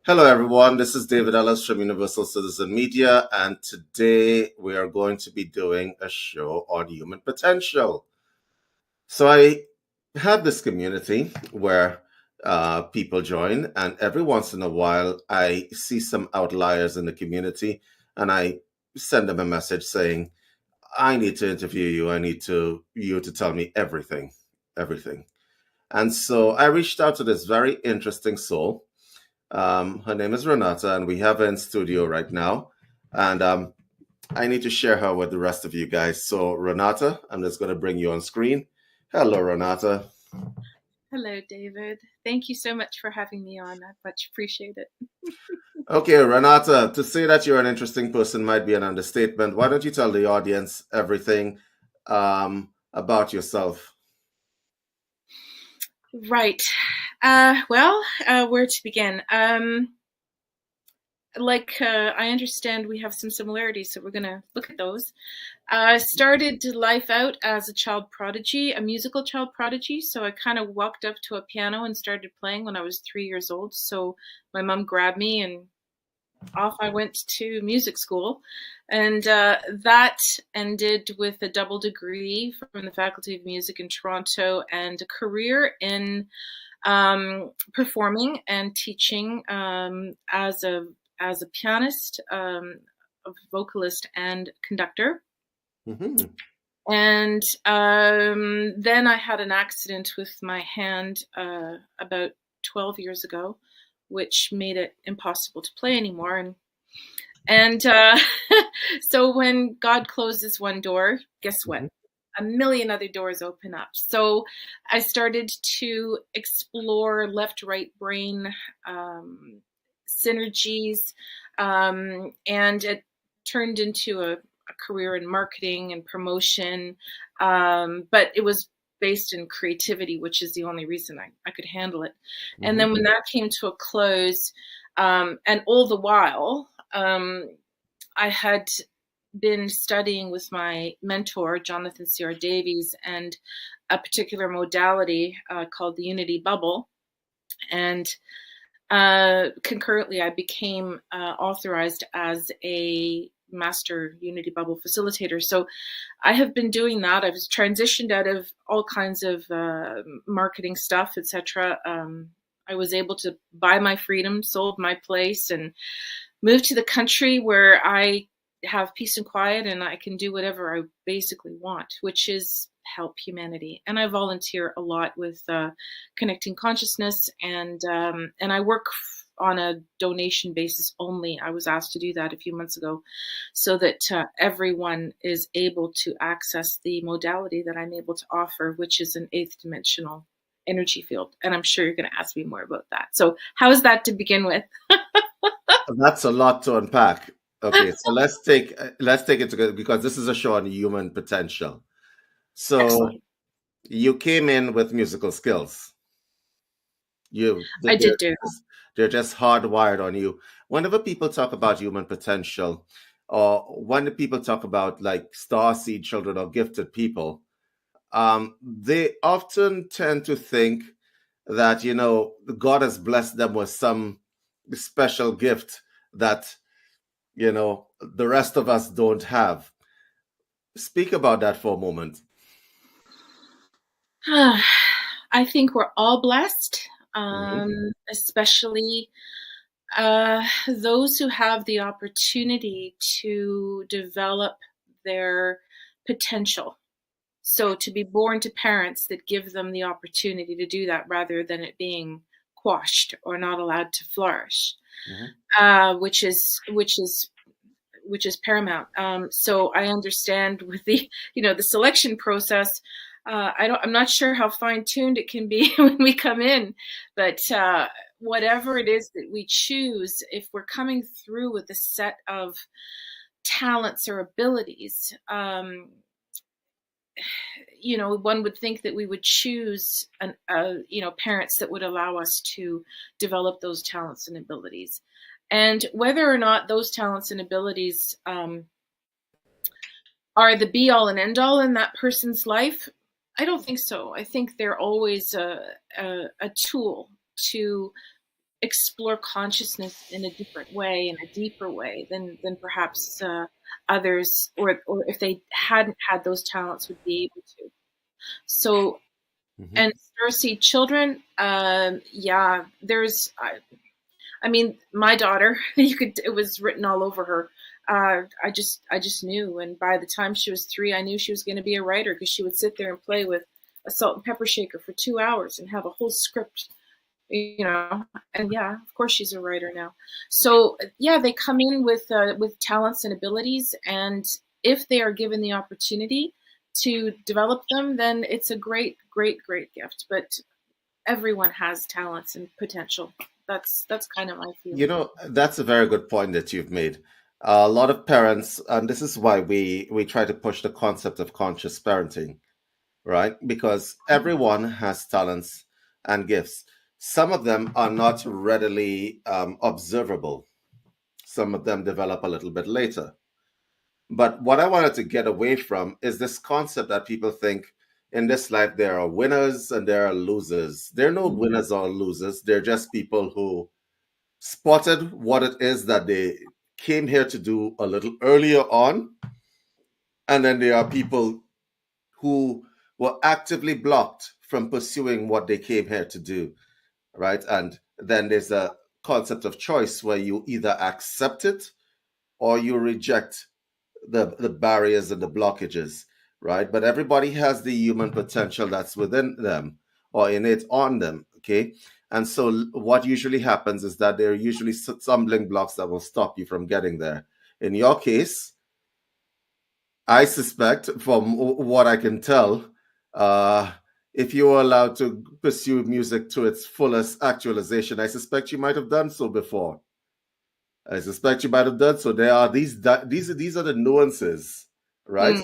Hello, everyone. This is David Ellis from Universal Citizen Media, and today we are going to be doing a show on human potential. So, I have this community where people join, and every once in a while, I see some outliers in the community, and I send them a message saying, "I need to interview you. I need you to tell me everything." And so, I reached out to this very interesting soul. Her name is Renata, and we have her in studio right now. And I need to share her with the rest of you guys. So, Renata, I'm just going to bring you on screen. Hello, Renata. Hello, David. Thank you so much for having me on. I much appreciate it. Okay, Renata, to say that you're an interesting person might be an understatement. Why don't you tell the audience everything about yourself? Right. Where to begin? I understand we have some similarities, so we're going to look at those. I started life out as a child prodigy, a musical child prodigy. So I kind of walked up to a piano and started playing when I was 3 years old. So my mom grabbed me and off I went to music school. And that ended with a double degree from the Faculty of Music in Toronto and a career in performing and teaching as a pianist, a vocalist, and conductor. Hmm. And then I had an accident with my hand about 12 years ago, which made it impossible to play anymore. And so when God closes one door, guess what? Hmm. A million other doors open up. So I started to explore left-right brain synergies, and it turned into a career in marketing and promotion. But it was based in creativity, which is the only reason I could handle it. And Hmm. then when that came to a close, and all the while, I had been studying with my mentor, Jonathan C.R. Davies, and a particular modality called the Unity Bubble. And concurrently, I became authorized as a master Unity Bubble facilitator. So I have been doing that. I've transitioned out of all kinds of marketing stuff, etc. I was able to buy my freedom, sold my place, and moved to the country where I have peace and quiet and I can do whatever I basically want, which is help humanity. And I volunteer a lot with connecting consciousness, and I work on a donation basis only. I was asked to do that a few months ago so that everyone is able to access the modality that I'm able to offer, which is an eighth dimensional energy field. And I'm sure you're going to ask me more about that. So how is that to begin with? That's a lot to unpack. Okay, so let's take it together because this is a show on human potential. So Excellent. you came in with musical skills. You I they're did do. they're just hardwired on you. Whenever people talk about human potential, or when people talk about like star seed children or gifted people, they often tend to think that God has blessed them with some special gift that the rest of us don't have. Speak about that for a moment. I think we're all blessed, Hmm. especially those who have the opportunity to develop their potential. So to be born to parents that give them the opportunity to do that rather than it being quashed or not allowed to flourish, Hmm. which is paramount. So I understand with the selection process. I'm not sure how fine tuned it can be when we come in, but whatever it is that we choose, if we're coming through with a set of talents or abilities, one would think that we would choose parents that would allow us to develop those talents and abilities. And whether or not those talents and abilities are the be all and end all in that person's life, I don't think so. I think they're always a tool to explore consciousness in a different way, in a deeper way than perhaps others, or if they hadn't had those talents, would be able to. So, Hmm. and starseed children, yeah, there's I mean, my daughter, it was written all over her. I just knew, and by the time she was 3, I knew she was going to be a writer, because she would sit there and play with a salt and pepper shaker for 2 hours and have a whole script, you know. And yeah, of course she's a writer now. So yeah, they come in with talents and abilities, and if they are given the opportunity to develop them, then it's a great, great, great gift. But everyone has talents and potential. That's kind of my You feeling. know, that's a very good point that you've made. A lot of parents, and this is why we try to push the concept of conscious parenting, right? Because everyone has talents and gifts. Some of them are not readily observable. Some of them develop a little bit later. But what I wanted to get away from is this concept that people think in this life there are winners and there are losers. There are no Mm, winners or losers. They're just people who spotted what it is that they came here to do a little earlier on. And then there are people who were actively blocked from pursuing what they came here to do, right? And then there's a concept of choice where you either accept it or you reject the barriers and the blockages, right? But everybody has the human potential that's within them or innate on them, okay? And so what usually happens is that there are usually stumbling blocks that will stop you from getting there. In your case, I suspect, from what I can tell, uh, if you were allowed to pursue music to its fullest actualization, I suspect you might have done so before. I suspect you might have done so. There are these are the nuances, right? mm,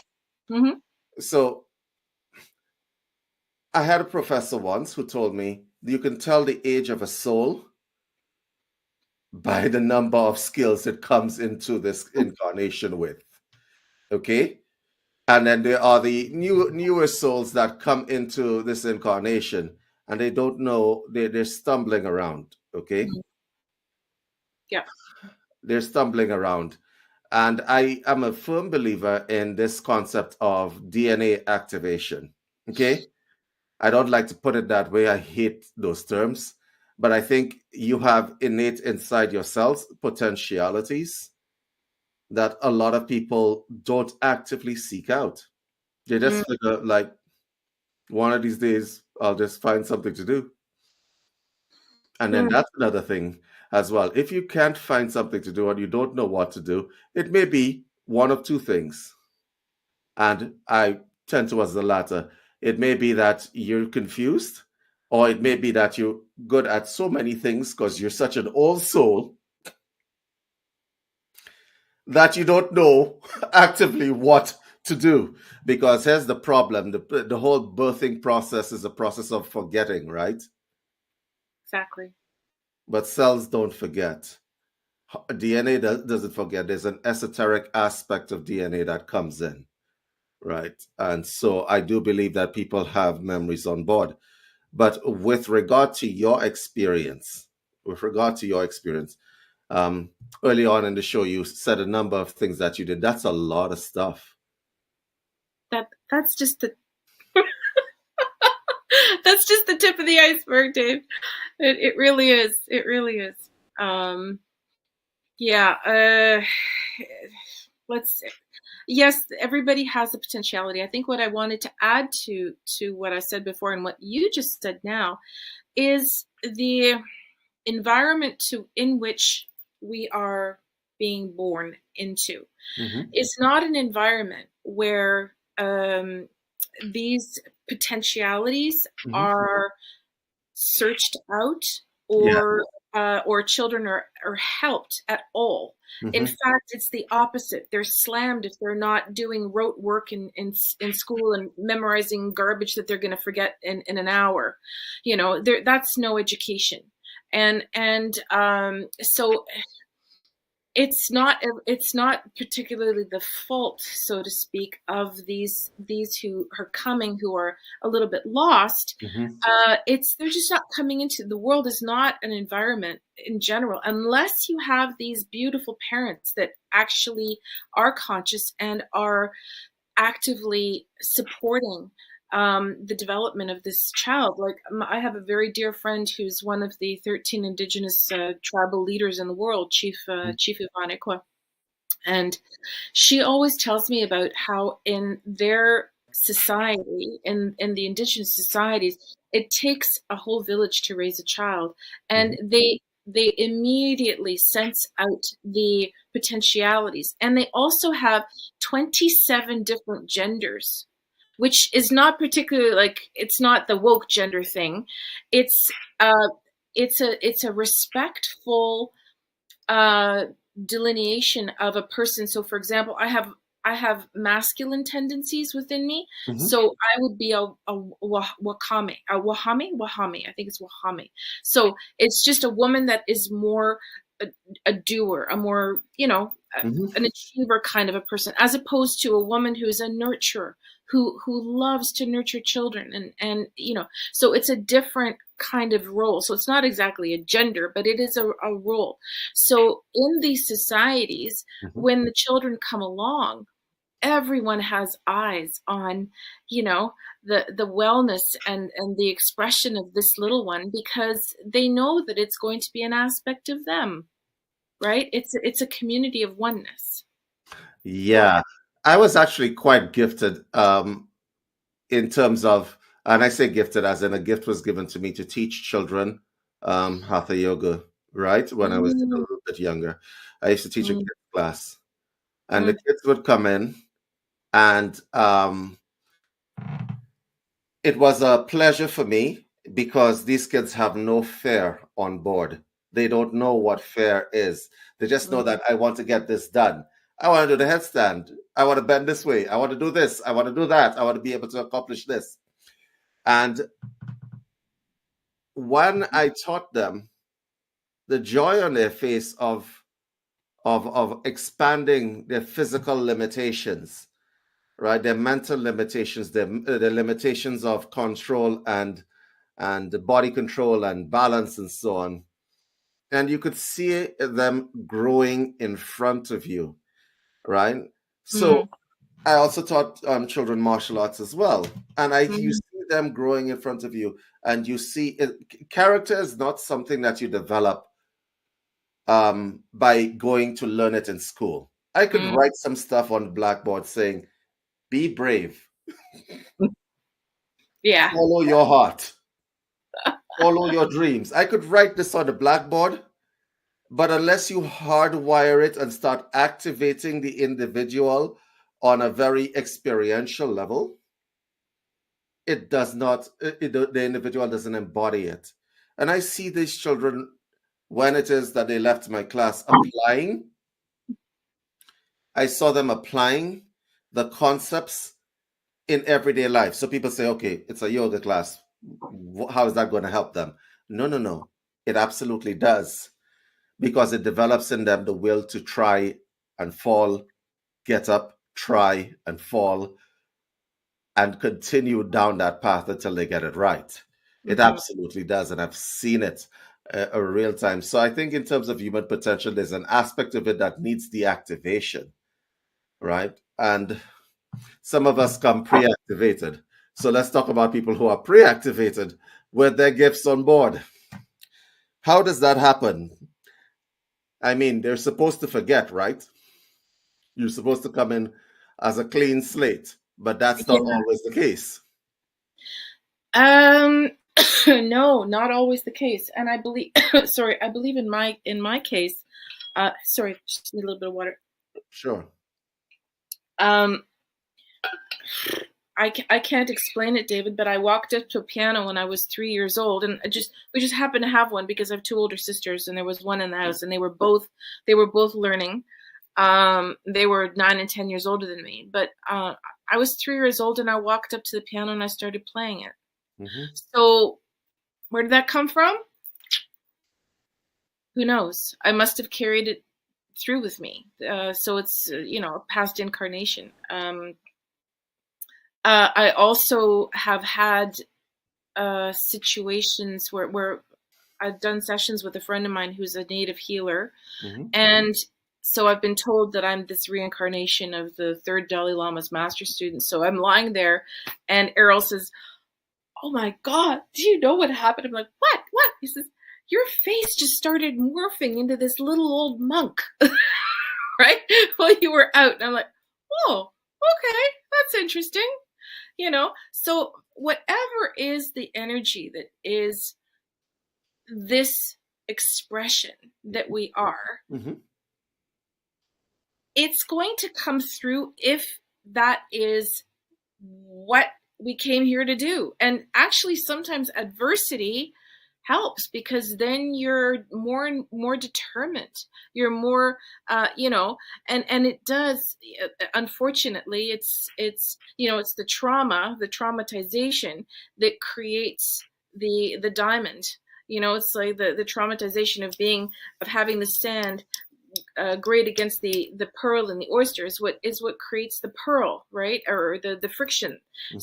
mm-hmm. So I had a professor once who told me you can tell the age of a soul by the number of skills it comes into this incarnation with. Okay? And then there are the newer souls that come into this incarnation and they don't know, they're stumbling around. Okay? Mm, yeah. They're stumbling around. And I am a firm believer in this concept of DNA activation. Okay? I don't like to put it that way. I hate those terms. But I think you have innate inside yourselves potentialities that a lot of people don't actively seek out. They Mm, just figure, like, one of these days, I'll just find something to do. And then mm, that's another thing as well. If you can't find something to do and you don't know what to do, it may be one of two things. And I tend towards the latter. It may be that you're confused, or it may be that you're good at so many things because you're such an old soul that you don't know actively what to do. Because here's the problem: the whole birthing process is a process of forgetting, right? exactly. But cells don't forget. DNA doesn't forget. There's an esoteric aspect of DNA that comes in, right? And so I do believe that people have memories on board. But with regard to your experience, um, early on in the show, you said a number of things that you did. That's a lot of stuff. That's just the that's just the tip of the iceberg, Dave. It really is. It really is. Um, yeah. Let's Yes, everybody has a potentiality. I think what I wanted to add to what I said before and what you just said now is the environment in which we are being born into Hmm. is not an environment where these potentialities Hmm. are searched out, Yeah. or children are helped at all. In Hmm. fact, it's the opposite. They're slammed if they're not doing rote work in school and memorizing garbage that they're going to forget in an hour. That's no education. And so it's not particularly the fault, so to speak, of these who are coming, who are a little bit lost. Mm-hmm. It's they're just not coming into the world. Is not an environment in general, unless you have these beautiful parents that actually are conscious and are actively supporting the development of this child. Like, I have a very dear friend who's one of the 13 indigenous tribal leaders in the world, Chief Ivanekwa, and she always tells me about how in their society, in the indigenous societies, it takes a whole village to raise a child, and they immediately sense out the potentialities, and they also have 27 different genders, which is not particularly, like, it's not the woke gender thing. It's uh it's a respectful uh, delineation of a person. So, for example, I have masculine tendencies within me. Mm-hmm. So I would be wakame, wahame. I think it's wahame. So it's just a woman that is more a doer, a more, Mm-hmm. an achiever kind of a person, as opposed to a woman who is a nurturer, who loves to nurture children, and so it's a different kind of role. So it's not exactly a gender, but it is a role. So in these societies, Mm-hmm. when the children come along, everyone has eyes on, the wellness and the expression of this little one, because they know that it's going to be an aspect of them, right? It's a community of oneness. Go Yeah, ahead. I was actually quite gifted in terms of, and I say gifted as in a gift was given to me to teach children hatha yoga, right? When I was a Mm, little bit younger, I used to teach a mm, kids class, and the mm, kids would come in, and it was a pleasure for me because these kids have no fear on board. They don't know what fear is. They just know mm, that I want to get this done. I want to do the headstand. I want to bend this way. I want to do this. I want to do that. I want to be able to accomplish this. And when I taught them, the joy on their face of expanding their physical limitations, right? Their mental limitations, their limitations of control and body control and balance and so on. And you could see them growing in front of you, right? So mm, I also taught children martial arts as well, and you mm, see them growing in front of you, and you see character is not something that you develop by going to learn it in school. I could mm. write some stuff on the blackboard saying, "Be brave, Yeah. follow your heart, follow your dreams." I could write this on the blackboard, but unless you hardwire it and start activating the individual on a very experiential level, it does not, the individual doesn't embody it. And I see these children, when it is that they left my class, applying. I saw them applying the concepts in everyday life. So people say, okay, it's a yoga class. How is that going to help them? No, no, no. It absolutely does, because it develops in them the will to try and fall, get up, try and fall, and continue down that path until they get it right. It Mhm, absolutely does. And I've seen it a real time. So I think in terms of human potential, there's an aspect of it that needs the activation, right? And some of us come pre-activated. So let's talk about people who are pre-activated with their gifts on board. How does that happen? I mean, they're supposed to forget, right? You're supposed to come in as a clean slate, but that's not yeah. always the case. Um, no, not always the case. And I believe, sorry, I believe in my case, sorry, just need a little bit of water. Sure. Um, I can't explain it, David, but I walked up to a piano when I was 3 years old, and we just happened to have one because I have two older sisters, and there was one in the house, and they were both learning. They were 9 and 10 years older than me, but I was 3 years old, and I walked up to the piano and I started playing it. Hmm. So where did that come from? Who knows? I must have carried it through with me. So it's, a past incarnation. I also have had situations where I've done sessions with a friend of mine who's a native healer. Mm-hmm. And so I've been told that I'm this reincarnation of the third Dalai Lama's master student. So I'm lying there and Errol says, "Oh my God, do you know what happened?" I'm like, "What? What?" He says, "Your face just started morphing into this little old monk," right? While you were out. And I'm like, "Oh, okay, that's interesting." So whatever is the energy that is this expression that we are, Mm-hmm. it's going to come through if that is what we came here to do. And actually, sometimes adversity helps, because then you're more and more determined. You're more, and it does. Unfortunately, it's the trauma, the traumatization that creates the diamond. It's like the traumatization of having the sand grate against the pearl and the oyster is what creates the pearl, right? Or the friction. Mm-hmm.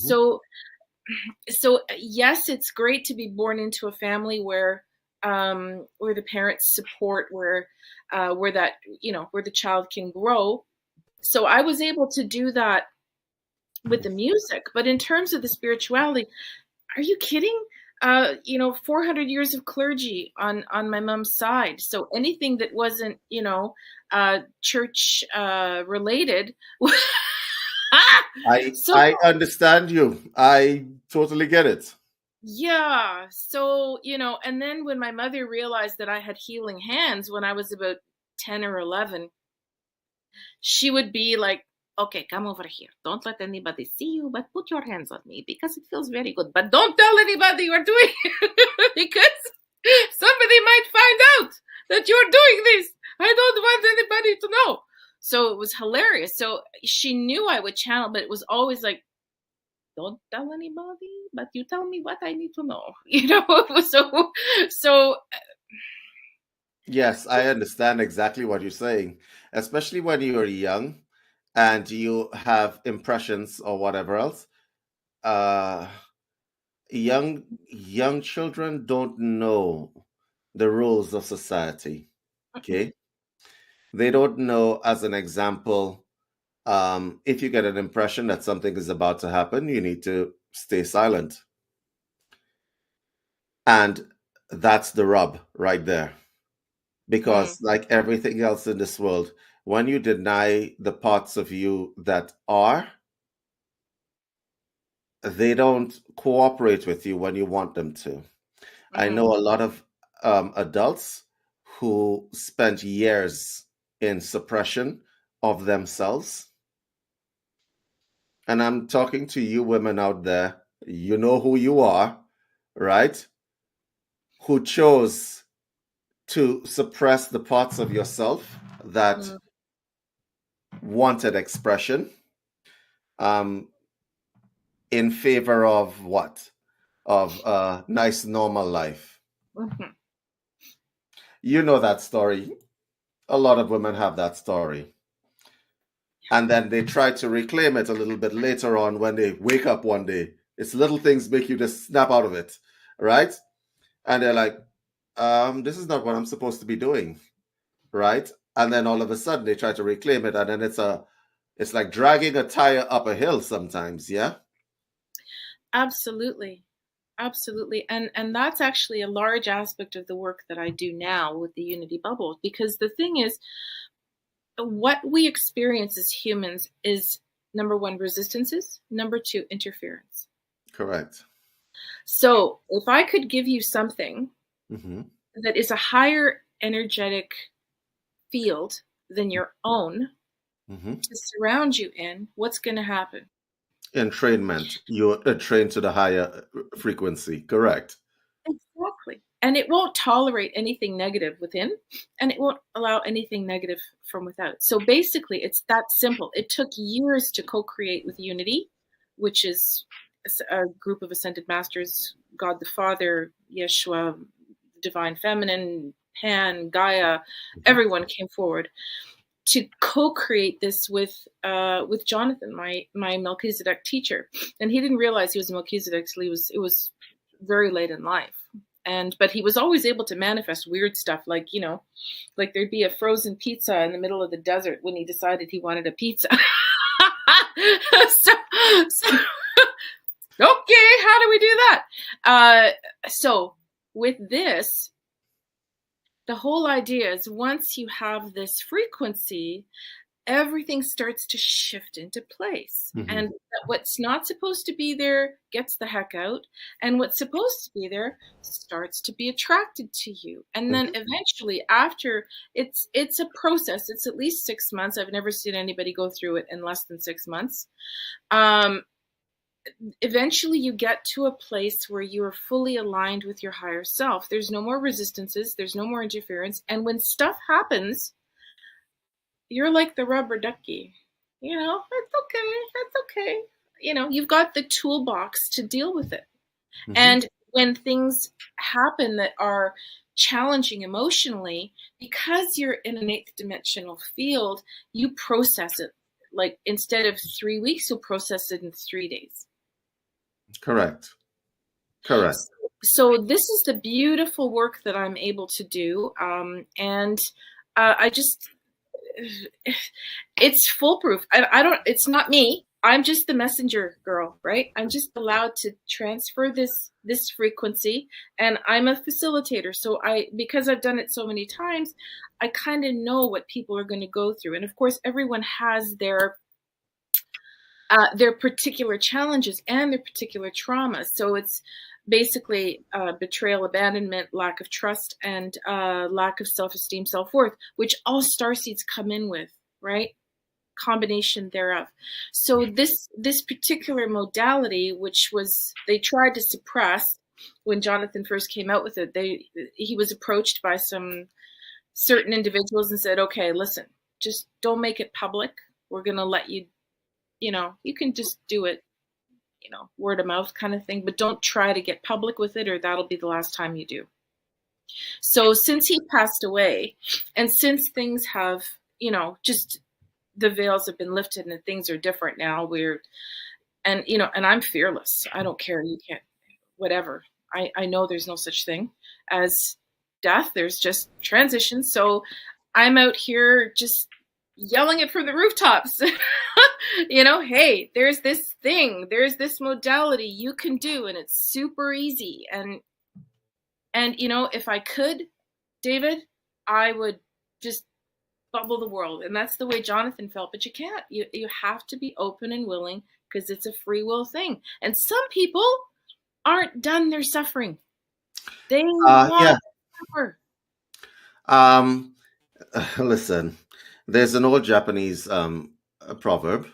So yes, it's great to be born into a family where the parents support, where that where the child can grow. So I was able to do that with the music, but in terms of the spirituality, are you kidding? 400 years of clergy on my mom's side. So anything that wasn't, church related. So I understand you. I totally get it. yeah. So, and then when my mother realized that I had healing hands when I was about 10 or 11, she would be like, "Okay, come over here. Don't let anybody see you, but put your hands on me because it feels very good. But don't tell anybody you're doing it because somebody might find out that you're doing this. I don't want anybody to know." So it was hilarious. So she knew I would channel, but it was always like, "Don't tell anybody, but you tell me what I need to know." So Yes, I understand exactly what you're saying, especially when you're young and you have impressions or whatever else. Uh, young children don't know the rules of society. Okay, they don't know. As an example, if you get an impression that something is about to happen, you need to stay silent, and that's the rub right there. mm, Because, like everything else in this world, when you deny the parts of you that are, they don't cooperate with you when you want them to. I mhm, know a lot of adults who spent years in suppression of themselves. And I'm talking to you women out there, you know who you are, right? Who chose to suppress the parts of yourself that mm, wanted expression, um, in favor of what? Of a nice normal life. mhm. You know that story. A lot of women have that story. And then they try to reclaim it a little bit later on when they wake up one day. It's little things make you just snap out of it, right? And they're like, this is not what I'm supposed to be doing, right? And then all of a sudden they try to reclaim it, and then it's like dragging a tire up a hill sometimes, yeah? Absolutely. Absolutely. And that's actually a large aspect of the work that I do now with the Unity Bubble, because the thing is, what we experience as humans is, number one, resistances, number two, interference. Correct. So if I could give you something Mm-hmm. that is a higher energetic field than your own Mm-hmm. to surround you in, what's going to happen? Entrainment. You're trained to the higher frequency. Correct. Exactly. And it won't tolerate anything negative within, and it won't allow anything negative from without. So basically, it's that simple. It took years to co create with Unity, which is a group of ascended masters: God the Father, Yeshua, Divine Feminine, Pan, Gaia, everyone came forward to co-create this with Jonathan, my Melchizedek teacher, and he didn't realize he was a Melchizedek till it was very late in life. But he was always able to manifest weird stuff, like like there'd be a frozen pizza in the middle of the desert when he decided he wanted a pizza. so, okay, how do we do that? So with this, the whole idea is once you have this frequency, everything starts to shift into place. Mm-hmm. And what's not supposed to be there gets the heck out. And what's supposed to be there starts to be attracted to you. And then eventually, after it's a process, it's at least 6 months. I've never seen anybody go through it in less than 6 months. Eventually you get to a place where you are fully aligned with your higher self. There's no more resistances. There's no more interference. And when stuff happens, you're like the rubber ducky. It's okay. That's okay. You've got the toolbox to deal with it. Mm-hmm. And when things happen that are challenging emotionally, because you're in an 8th dimensional field, you process it. Like instead of 3 weeks, you'll process it in 3 days. Correct. So this is the beautiful work that I'm able to do. It's foolproof. It's not me. I'm just the messenger girl, right? I'm just allowed to transfer this frequency, and I'm a facilitator. So because I've done it so many times, I kind of know what people are going to go through. And of course, everyone has their particular challenges and their particular traumas. So it's basically betrayal, abandonment, lack of trust, and lack of self-esteem, self-worth, which all starseeds come in with, right? Combination thereof. So this particular modality, which they tried to suppress when Jonathan first came out with it, he was approached by some certain individuals and said, okay, listen, just don't make it public. We're going to let you, you can just do it, word of mouth kind of thing, but don't try to get public with it or that'll be the last time you do. So since he passed away and since things have, just the veils have been lifted and things are different now, and I'm fearless. I don't care. You can't, whatever. I know there's no such thing as death. There's just transition. So I'm out here just yelling it from the rooftops. Hey, there's this thing, there's this modality you can do, and it's super easy. And if I could, David, I would just bubble the world. And that's the way Jonathan felt, but you can't. You have to be open and willing, because it's a free will thing. And some people aren't done their suffering. They want to suffer. Listen, there's an old Japanese proverb.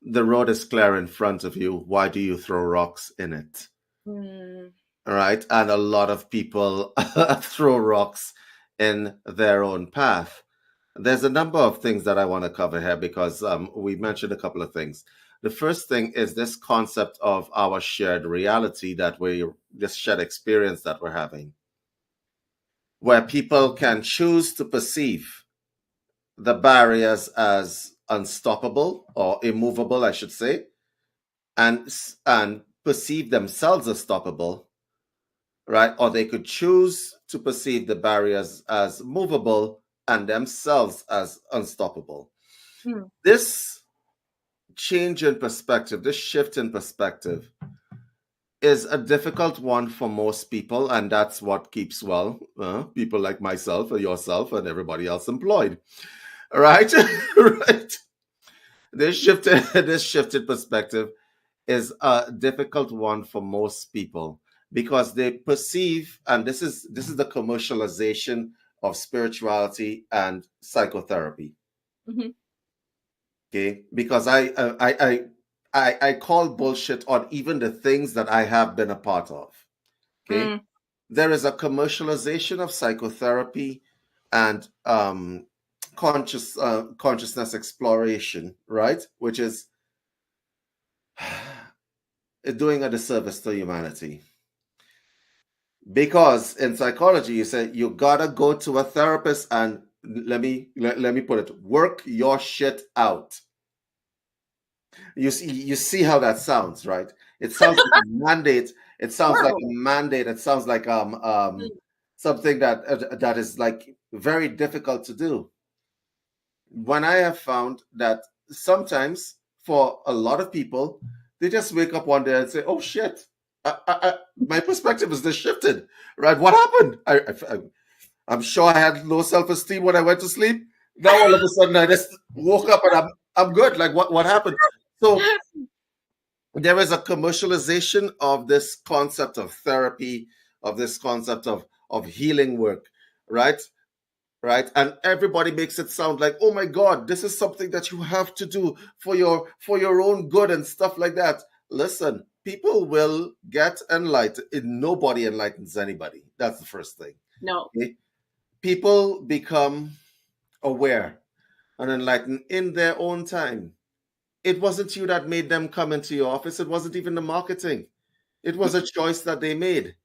The road is clear in front of you. Why do you throw rocks in it? All right. And a lot of people throw rocks in their own path. There's a number of things that I want to cover here because we mentioned a couple of things. The first thing is this concept of our shared reality, this shared experience that we're having, where people can choose to perceive the barriers as unstoppable or immovable, I should say, and perceive themselves as stoppable, right? Or they could choose to perceive the barriers as movable and themselves as unstoppable. This change in perspective, this shift in perspective is a difficult one for most people, and that's what keeps, people like myself or yourself and everybody else employed. Right? Right. This shifted perspective is a difficult one for most people because they perceive, and this is the commercialization of spirituality and psychotherapy. Mm-hmm. Okay, because I call bullshit on even the things that I have been a part of. Okay, there is a commercialization of psychotherapy and consciousness exploration, right? Which is doing a disservice to humanity. Because in psychology, you say you gotta go to a therapist and let me put it, work your shit out. You see how that sounds, right? It sounds like a mandate. It sounds like a Horrible. mandate. It sounds like something that is like very difficult to do. When I have found that sometimes for a lot of people, they just wake up one day and say, "Oh shit, my perspective is just shifted." Right? What happened? I'm sure I had low self-esteem when I went to sleep. Now all of a sudden I just woke up and I'm good. Like what happened? So there is a commercialization of this concept of therapy, of this concept of healing work, right? Right, and everybody makes it sound like, oh my god, this is something that you have to do for your own good and stuff like that. Listen, people will get enlightened. Nobody enlightens anybody. That's the first thing. No. Okay? People become aware and enlightened in their own time. It wasn't you that made them come into your office. It wasn't even the marketing. It was a choice that they made.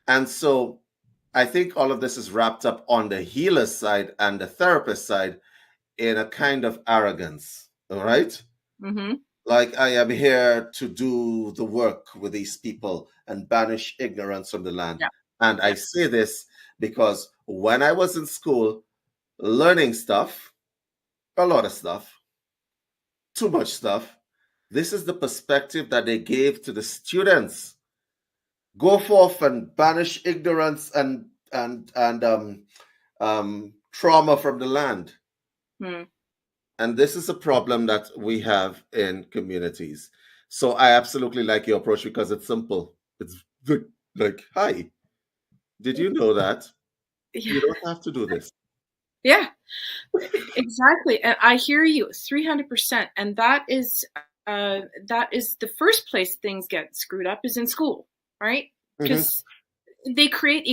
And so I think all of this is wrapped up on the healer side and the therapist side in a kind of arrogance. All right. Mm-hmm. Like, I am here to do the work with these people and banish ignorance from the land. Yeah. And I Yeah. say this because when I was in school learning stuff, a lot of stuff, too much stuff, this is the perspective that they gave to the students. Go forth and banish ignorance and trauma from the land. Hmm. And this is a problem that we have in communities. So I absolutely like your approach because it's simple. It's like, hi, did you know that? Yeah. You don't have to do this. Yeah. Exactly. And I hear you 300%. And that is the first place things get screwed up is in school, right? Hmm. Because they create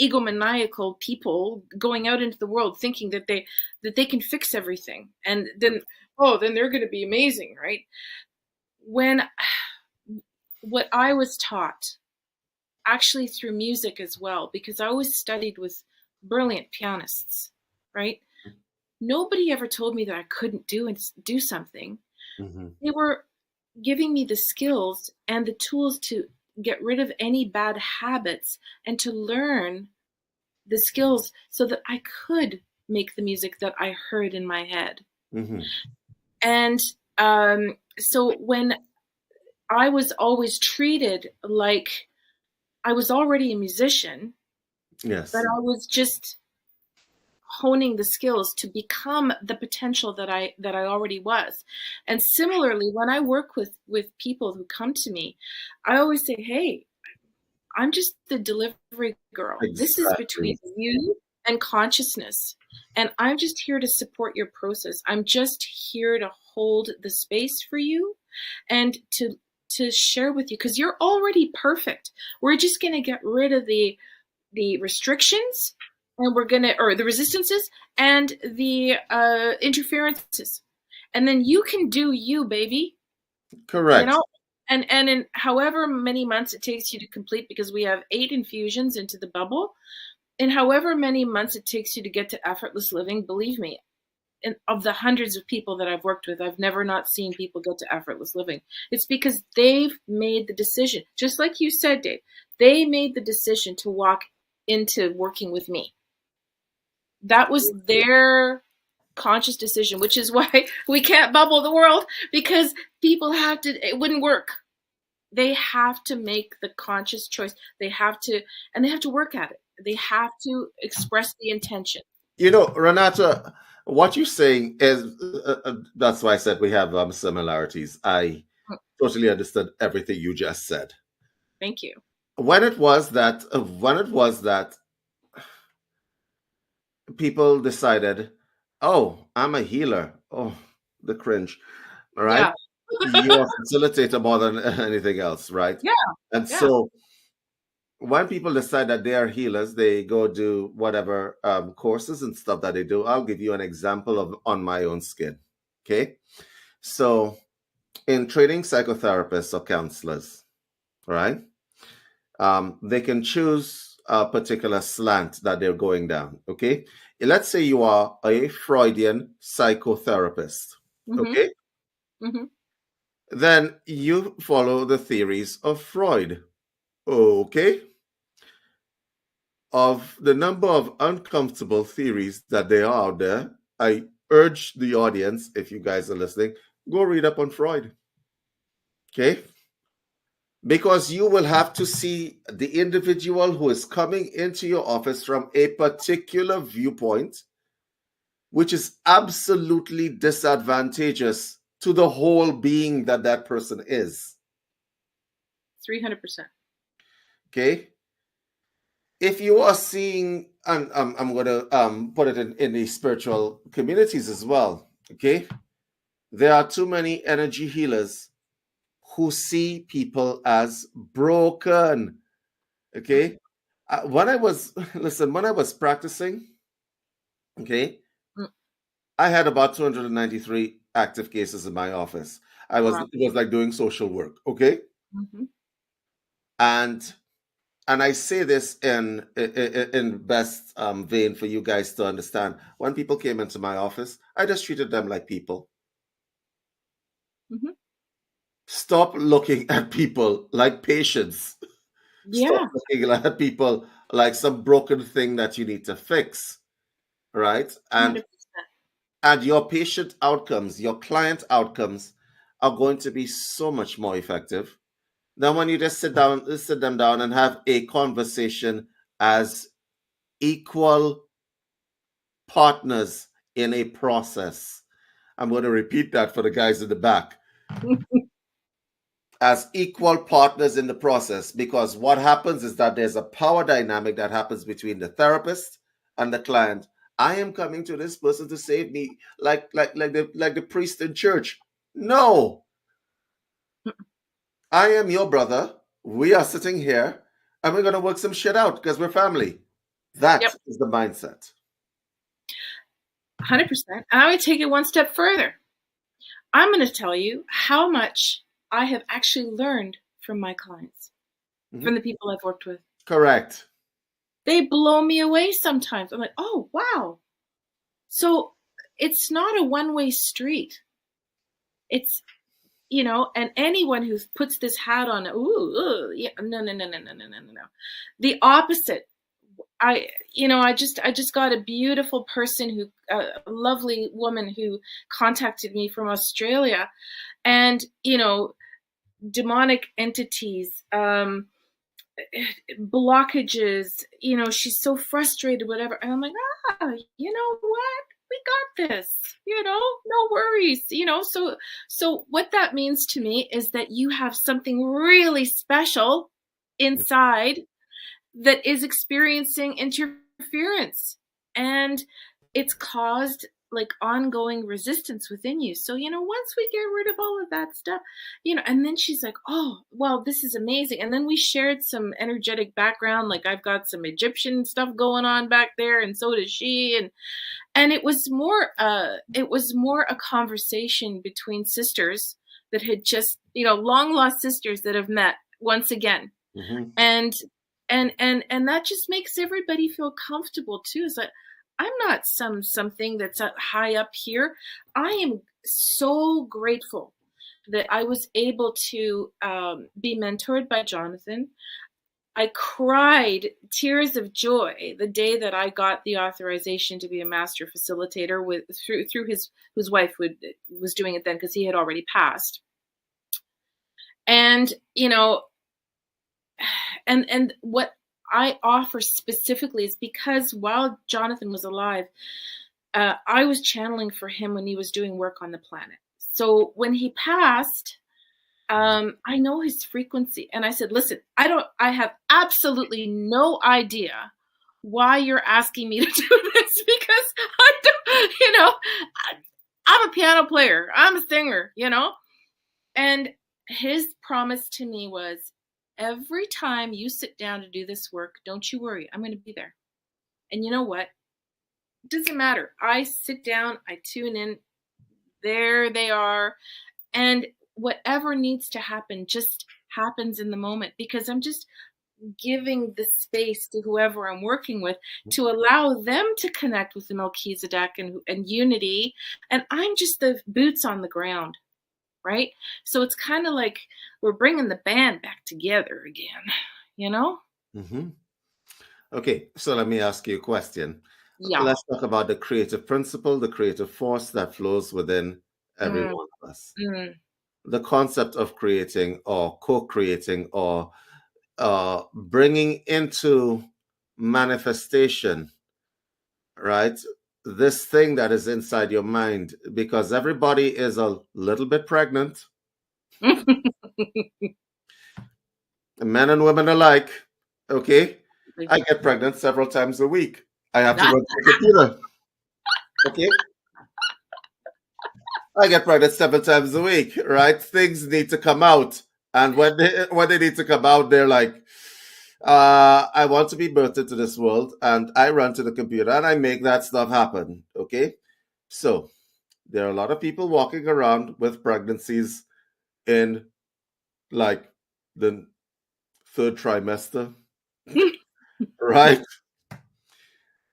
egomaniacal people going out into the world thinking that they can fix everything. And then then they're going to be amazing, right? When what I was taught actually through music as well, because I always studied with brilliant pianists, right? Nobody ever told me that I couldn't do something. Hmm. They were giving me the skills and the tools to get rid of any bad habits and to learn the skills so that I could make the music that I heard in my head. Hmm. And so when I was always treated like I was already a musician, but Yes. I was just honing the skills to become the potential that I already was. And similarly, when I work with people who come to me, I always say, "Hey, I'm just the delivery girl. This is between Exactly. you and consciousness. And I'm just here to support your process. I'm just here to hold the space for you and to share with you because you're already perfect. We're just going to get rid of the restrictions and we're going to or the resistances and the interferences. And then you can do you, baby. You Correct. know, and in however many months it takes you to complete, because we have 8 infusions into the bubble, in however many months it takes you to get to effortless living, believe me, of the hundreds of people that I've worked with, I've never not seen people get to effortless living. It's because they've made the decision, just like you said, Dave. They made the decision to walk into working with me. That was their conscious decision, which is why we can't bubble the world, because people have to, it wouldn't work. They have to make the conscious choice. They have to, and they have to work at it. They have to express the intention. You know, Renata, what you're saying is that's why I said we have similarities. I totally understood everything you just said. Thank you. When it was that people decided, oh, I'm a healer. Oh, the cringe. All right. Yeah. You're a facilitator more than anything else, right? Yeah. And Yeah. so when people decide that they are healers, they go do whatever courses and stuff that they do. I'll give you an example of on my own skin. Okay. So in training psychotherapists or counselors, right? They can choose a particular slant that they're going down. Okay. Let's say you are a Freudian psychotherapist. Mm-hmm. Okay. Mm-hmm. Then you follow the theories of Freud. Okay. Of the number of uncomfortable theories that there are out there, I urge the audience, if you guys are listening, go read up on Freud. Okay. Because you will have to see the individual who is coming into your office from a particular viewpoint, which is absolutely disadvantageous to the whole being that that person is. 300%. Okay. If you are seeing, and I'm going to put it in the spiritual communities as well. Okay. There are too many energy healers who see people as broken. Okay. When I was, listen, when I was practicing, okay, Mm. I had about 293 active cases in my office. Wow. It was like doing social work. Okay. Mm-hmm. And, and I say this in best vein for you guys to understand. When people came into my office, I just treated them like people. Mm-hmm. Stop looking at people like patients. Stop Yeah. looking at people like some broken thing that you need to fix, right? 100%. And your patient outcomes, your client outcomes are going to be so much more effective than when you just sit them down and have a conversation as equal partners in a process. I'm going to repeat that for the guys in the back. As equal partners in the process, because what happens is that there's a power dynamic that happens between the therapist and the client. I am coming to this person to save me, like the priest in church. No, I am your brother. We are sitting here and we're gonna work some shit out because we're family. That Yep. is the mindset. 100%. And I would take it one step further. I'm going to tell you how much I have actually learned from my clients, from the Mhm. people I've worked with. Correct. They blow me away sometimes. I'm like, oh, wow. So it's not a one-way street. It's, and anyone who puts this hat on, yeah, no, no, no, no, no, no, no, no. The opposite. I just got a beautiful person a lovely woman who contacted me from Australia, and demonic entities, blockages, she's so frustrated, whatever. And I'm like, you know what? We got this, no worries, so what that means to me is that you have something really special inside that is experiencing interference, and it's caused like ongoing resistance within you. So once we get rid of all of that stuff, and then she's like, oh well, this is amazing. And then we shared some energetic background, like I've got some Egyptian stuff going on back there, and so does she. And it was more a conversation between sisters that had just, long lost sisters that have met once again. Mm-hmm. And and and and that just makes everybody feel comfortable too. It's like, I'm not something that's high up here. I am so grateful that I was able to be mentored by Jonathan. I cried tears of joy the day that I got the authorization to be a master facilitator with through his wife was doing it then, because he had already passed. And and what I offer specifically is because while Jonathan was alive, I was channeling for him when he was doing work on the planet. So when he passed, I know his frequency, and I said, "Listen, I have absolutely no idea why you're asking me to do this, because I don't, I'm a piano player, I'm a singer, And his promise to me was, every time you sit down to do this work, don't you worry, I'm going to be there. And you know what? It doesn't matter. I sit down, I tune in, there they are. And whatever needs to happen just happens in the moment, because I'm just giving the space to whoever I'm working with to allow them to connect with the Melchizedek and unity. And I'm just the boots on the ground, right? So it's kind of like we're bringing the band back together again, you know? Mm-hmm. Okay, so let me ask you a question. Yeah. Let's talk about the creative principle, the creative force that flows within every Mm, one of us. mm. The concept of creating or co-creating or bringing into manifestation, right? This thing that is inside your mind, because everybody is a little bit pregnant, men and women alike. Okay, I get pregnant several times a week. I have to That, run to the computer. Okay, I get pregnant several times a week. Right, things need to come out, and when they need to come out, they're like, I want to be birthed into this world, and I run to the computer and I make that stuff happen. Okay, so there are a lot of people walking around with pregnancies in like the third trimester, right?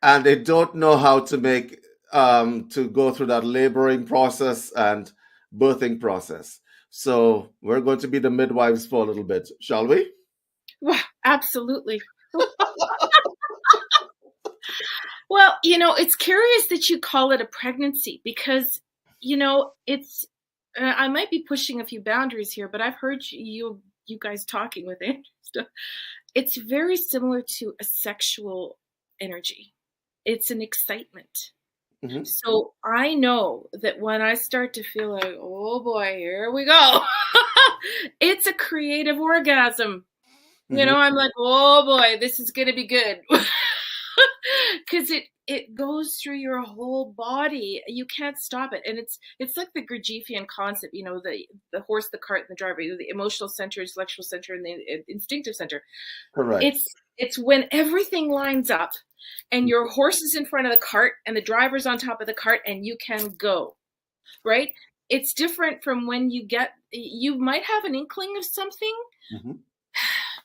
And they don't know how to make to go through that laboring process and birthing process. So we're going to be the midwives for a little bit, shall we? well, absolutely. Well, it's curious that you call it a pregnancy because, it's, I might be pushing a few boundaries here, but I've heard you guys talking with Andrew stuff. It's very similar to a sexual energy. It's an excitement. Mm-hmm. So I know that when I start to feel like, oh boy, here we go, it's a creative orgasm. Mm-hmm. I'm like, oh boy, this is going to be good. Because it goes through your whole body. You can't stop it. And it's like the Gurdjieffian concept, the horse, the cart, and the driver, the emotional center, intellectual center, and the instinctive center. Correct. It's when everything lines up and your horse is in front of the cart and the driver's on top of the cart and you can go, right? It's different from when you might have an inkling of something, Mm-hmm.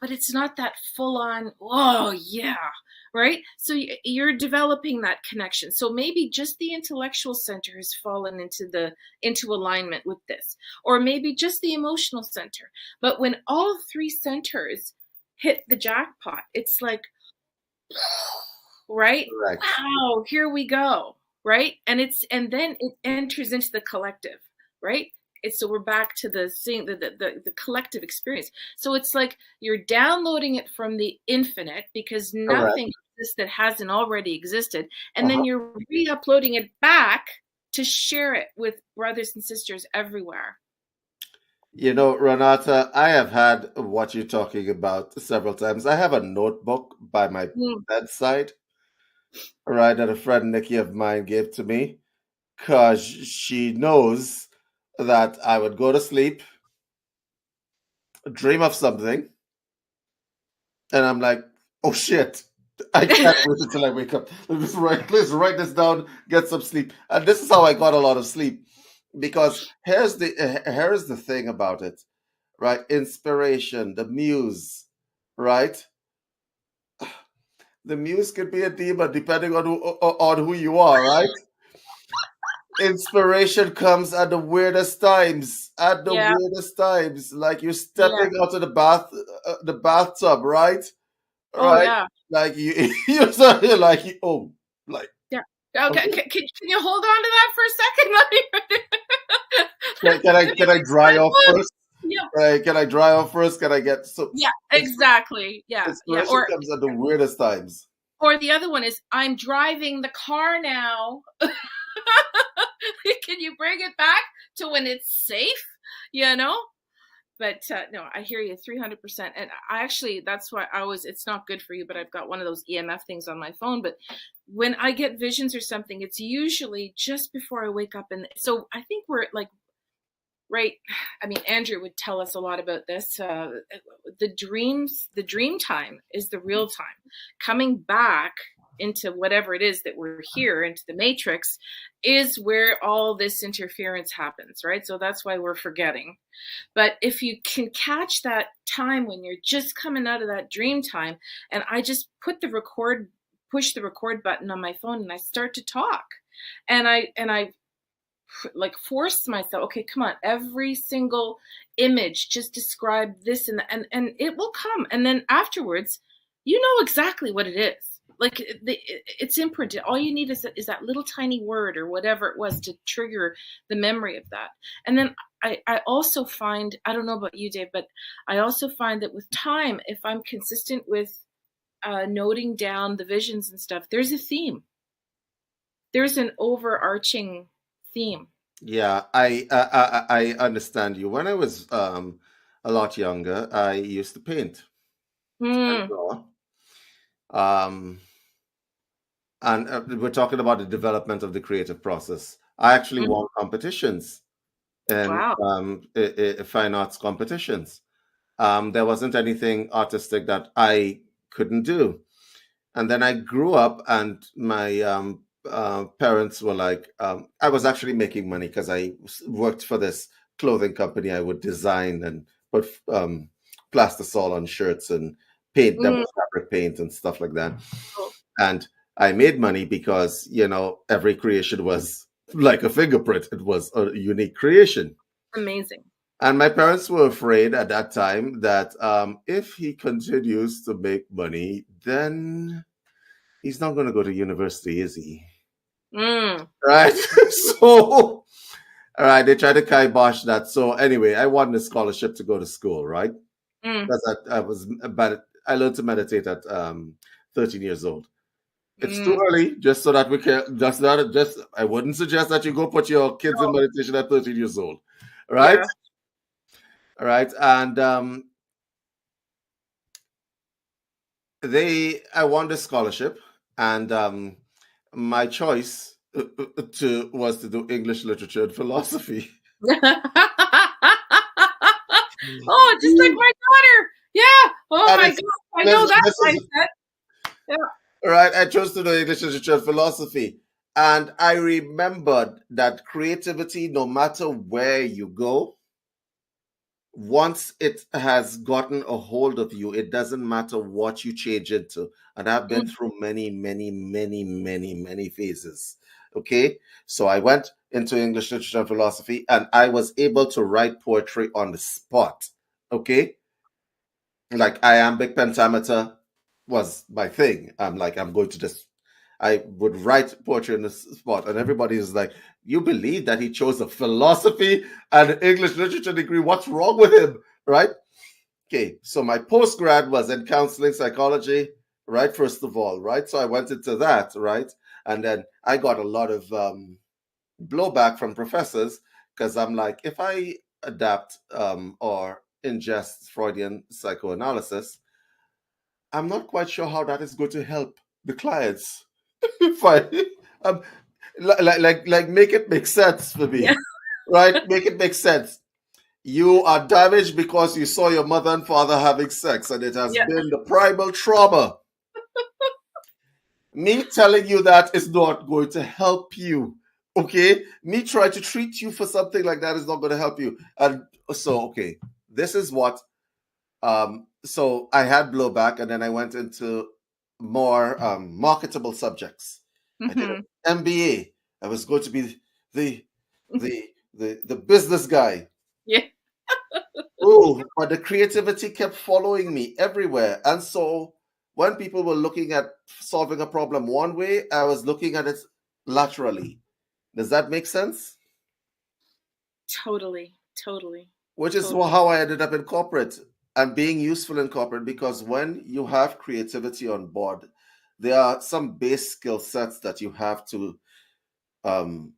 but it's not that full on, oh yeah, right? So you're developing that connection. So maybe just the intellectual center has fallen into alignment with this, or maybe just the emotional center. But when all three centers hit the jackpot, it's like, right? Correct. Wow, here we go, right? And then it enters into the collective, right? So we're back to the collective experience. So it's like you're downloading it from the infinite because Correct. nothing exists that hasn't already existed, and then Uh-huh. you're re-uploading it back to share it with brothers and sisters everywhere. You know, Renata, I have had what you're talking about several times. I have a notebook by my Mm. bedside, right, that a friend Nikki of mine gave to me because she knows that I would go to sleep, dream of something, and I'm like, oh shit, I can't wait until I wake up. Let's write this down, get some sleep. And this is how I got a lot of sleep. Because here's the thing about it, right? Inspiration, the muse, right? The muse could be a demon depending on who you are, right? Inspiration comes at the weirdest times. At the Yeah, weirdest times, like you're yeah. stepping out of the bathtub, right? Oh Right? yeah, Like you're like like yeah. Okay, okay. can you hold on to that for a second? Can I dry off first? Yeah, Right? Can I dry off first? Can I get so yeah, it's exactly. Yeah, yeah. inspiration comes at the weirdest times. Or the other one is I'm driving the car now. Can you bring it back to when it's safe? You know? But no, I hear you 300%. And I actually, that's why it's not good for you, but I've got one of those EMF things on my phone. But when I get visions or something, it's usually just before I wake up. And so I think we're like, right. I mean, Andrew would tell us a lot about this. The dream time is the real time. Coming back into whatever it is that we're here, into the matrix, is where all this interference happens, right? So that's why we're forgetting. But if you can catch that time when you're just coming out of that dream time, and I just push the record button on my phone and I start to talk. And I like force myself, okay, come on, every single image, just describe this and it will come. And then afterwards, you know exactly what it is. Like it's imprinted. All you need is that little tiny word or whatever it was to trigger the memory of that. And then I also find, I don't know about you, Dave, but I also find that with time, if I'm consistent with noting down the visions and stuff, there's a theme. There's an overarching theme. Yeah, I understand you. When I was a lot younger, I used to paint and Mm, draw. Um, and we're talking about the development of the creative process. I actually mm, won competitions and wow. fine arts competitions. There wasn't anything artistic that I couldn't do. And then I grew up, and my parents were like, I was actually making money because I worked for this clothing company. I would design and put plastisol on shirts and paint them Mm, with fabric paint and stuff like that. cool. And I made money because, every creation was like a fingerprint. It was a unique creation. Amazing. And my parents were afraid at that time that if he continues to make money, then he's not going to go to university, is he? Mm, Right? So, all right, they tried to kibosh that. So, anyway, I wanted a scholarship to go to school, right? mm, Because I was about, I learned to meditate at 13 years old. It's too mm. early, just so that we can, I wouldn't suggest that you go put your kids in No, meditation at 13 years old, right? yeah. All right. And I won the scholarship, and my choice to was to do English literature and philosophy. Oh, just like my daughter. Yeah. Oh And my it's God. I know this, that this is mindset. Yeah. right. I chose to do English literature and philosophy, and I remembered that creativity, no matter where you go, once it has gotten a hold of you, it doesn't matter what you change into. And I've been Mm, through many, many, many, many, many phases. Okay. So I went into English literature and philosophy, and I was able to write poetry on the spot. Okay. Like iambic pentameter was my thing. I'm like, I'm going to just, I would write poetry on the spot, and everybody is like, "You believe that he chose a philosophy and an English literature degree? What's wrong with him?" Right? Okay, so my postgrad was in counseling psychology, right? First of all, right? So I went into that, right? And then I got a lot of blowback from professors because I'm like, if I adapt or ingest Freudian psychoanalysis, I'm not quite sure how that is going to help the clients. If I um, make it make sense for yeah. me, right? Make it make sense. You are damaged because you saw your mother and father having sex, and it has Yeah. been the primal trauma. Me telling you that is not going to help you. Okay? Me trying to treat you for something like that is not going to help you. And so, okay, this is what so I had blowback, and then I went into more marketable subjects. I did Hmm. an MBA. I was going to be the the business guy. Yeah. Oh, but the creativity kept following me everywhere. And so when people were looking at solving a problem one way, I was looking at it laterally. Does that make sense? Totally. Totally. Which is Totally. how I ended up in corporate and being useful in corporate, because when you have creativity on board, there are some base skill sets that you have to um,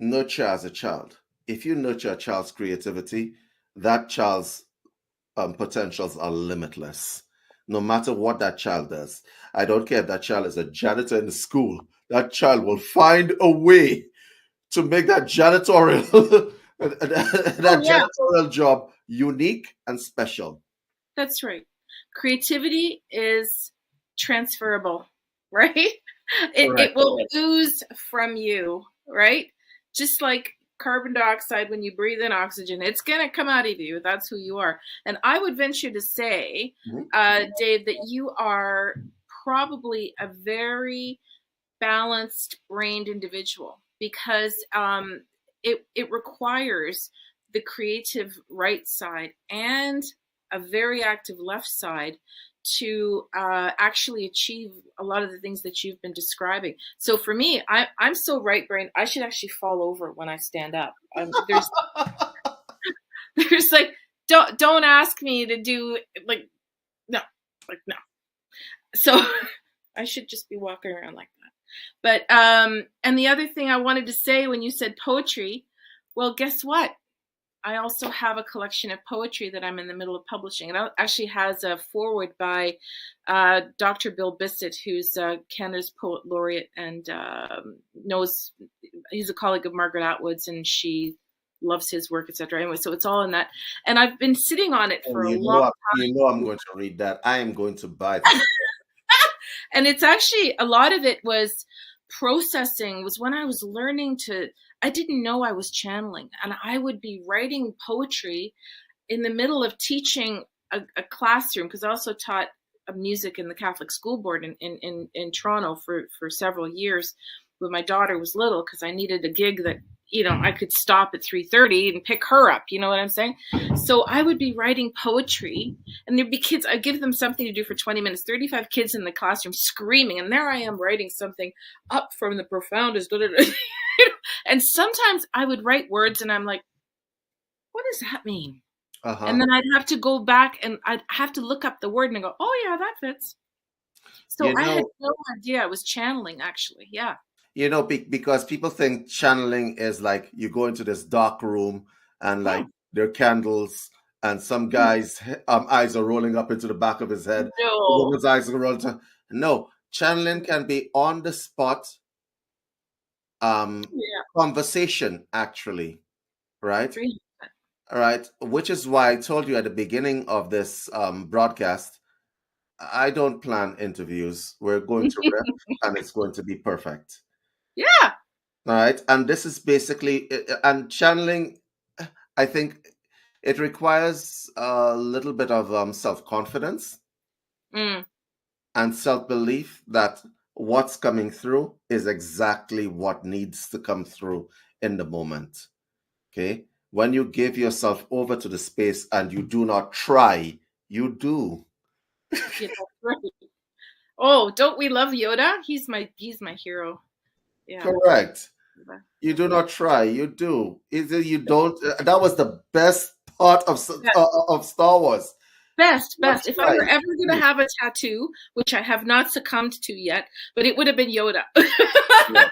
nurture as a child. If you nurture a child's creativity, that child's potentials are limitless. No matter what that child does, I don't care if that child is a janitor in the school, that child will find a way to make that janitorial Oh that yeah. janitorial job unique and special. That's right. Creativity is transferable, right? It Correct. will ooze from you, right? Just like carbon dioxide, when you breathe in oxygen, it's going to come out of you. That's who you are. And I would venture to say, Mhm. Dave, that you are probably a very balanced brained individual, because it requires the creative right side and a very active left side to actually achieve a lot of the things that you've been describing. So for me, I'm so right brain, I should actually fall over when I stand up. There's like, don't ask me to do like, no, like, no. So I should just be walking around like that. But and the other thing I wanted to say when you said poetry, well, guess what? I also have a collection of poetry that I'm in the middle of publishing. It actually has a foreword by Dr. Bill Bissett, who's Canada's poet laureate, and knows, he's a colleague of Margaret Atwood's, and she loves his work, etc. Anyway, so it's all in that, and I've been sitting on it Oh, for a long I'm going to read that. I am going to buy that. and it's actually, a lot of it was processing, was when I was learning to, I didn't know I was channeling, and I would be writing poetry in the middle of teaching a classroom, because I also taught music in the Catholic School Board in Toronto for several years when my daughter was little, because I needed a gig that, I could stop at 3:30 and pick her up. You know what I'm saying? So I would be writing poetry, and there'd be kids. I'd give them something to do for 20 minutes, 35 kids in the classroom screaming, and there I am writing something up from the profoundest. And sometimes I would write words, and I'm like, what does that mean? And Uh-huh. then I'd have to go back and I'd have to look up the word and go, oh, yeah, that fits. So You I had know, no idea I was channeling, actually. Yeah. because people think channeling is like you go into this dark room and like Hmm. there are candles and some guy's eyes are rolling up into the back of his head. The No. woman's eyes are rolling. No, channeling can be on the spot um, Yeah. conversation, actually, right? 300. All right, which is why I told you at the beginning of this broadcast, I don't plan interviews. We're going to riff and it's going to be perfect. Yeah. All right. And this is basically, and channeling, I think it requires a little bit of self confidence Mm. and self belief that what's coming through is exactly what needs to come through in the moment. Okay. When you give yourself over to the space and you do not try, you do. Yeah, that's right. Oh, don't we love Yoda? He's my hero. Yeah. Correct. You do not try, you do. Either you don't. That was the best part Yeah. of Star Wars. Best, Not best. If I try. were ever going to Do. have a tattoo, which I have not succumbed to yet, but it would have been Yoda. Yeah,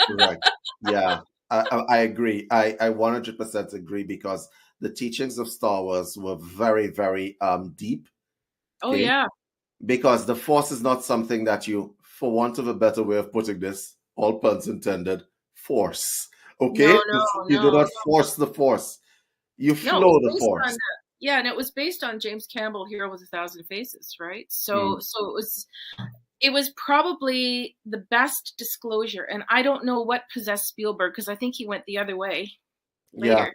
correct. Yeah, I agree. I 100% agree because the teachings of Star Wars were very, very deep. Oh, Okay, yeah. because the Force is not something that you, for want of a better way of putting this, all puns intended, force. Okay, No, no, you do no, not force the Force. You no. It flow was the based on Force. yeah, and it was based on James Campbell, Hero with a Thousand Faces, right? Mm, So it was probably the best disclosure, and I don't know what possessed Spielberg, because I think he went the other way yeah.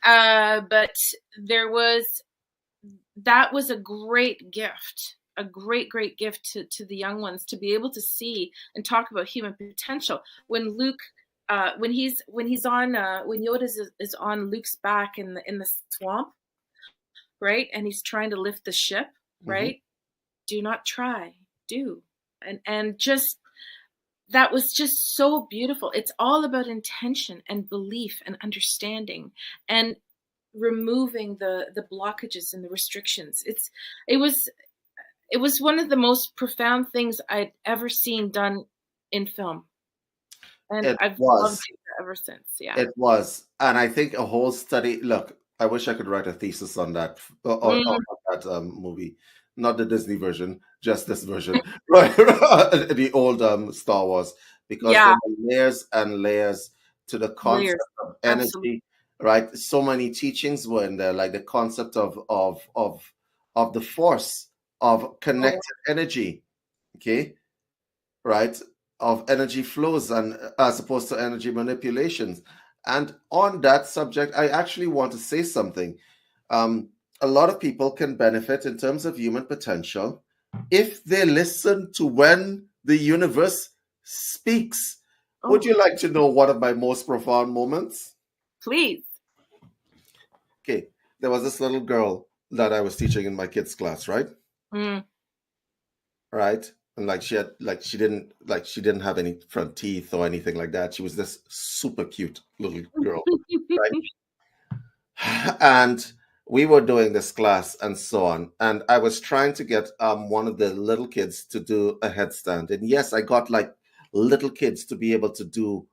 later. But there was that was a great gift, a great gift to the young ones, to be able to see and talk about human potential. When Luke, when he's on when Yoda is on Luke's back in the swamp, right, and he's trying to lift the ship, Hmm. right? Do not try, do, and just, that was just so beautiful. It's all about intention and belief and understanding, and removing the blockages and the restrictions. It was it was one of the most profound things I'd ever seen done in film, and It I've loved was. it ever since. Yeah. It was. And I think a whole study. Look, I wish I could write a thesis on that, on Mm, that movie. Not the Disney version, just this version. Right. The old Star Wars. Because there yeah, were layers and layers to the concept layers. of Absolutely. energy, right? So many teachings were in there, like the concept of the force of Oh, connected energy. Okay. right, of energy flows and as opposed to energy manipulations. And on that subject, I actually want to say something. Um, a lot of people can benefit in terms of human potential if they listen to when the universe speaks. Would Oh, you like to know one of my most profound moments? please. Okay, there was this little girl that I was teaching in my kids' class, right? Mm. Right? And like she didn't have any front teeth or anything like that. She was this super cute little girl, right? And we were doing this class and so on. And I was trying to get one of the little kids to do a headstand. And yes, I got like little kids to be able to do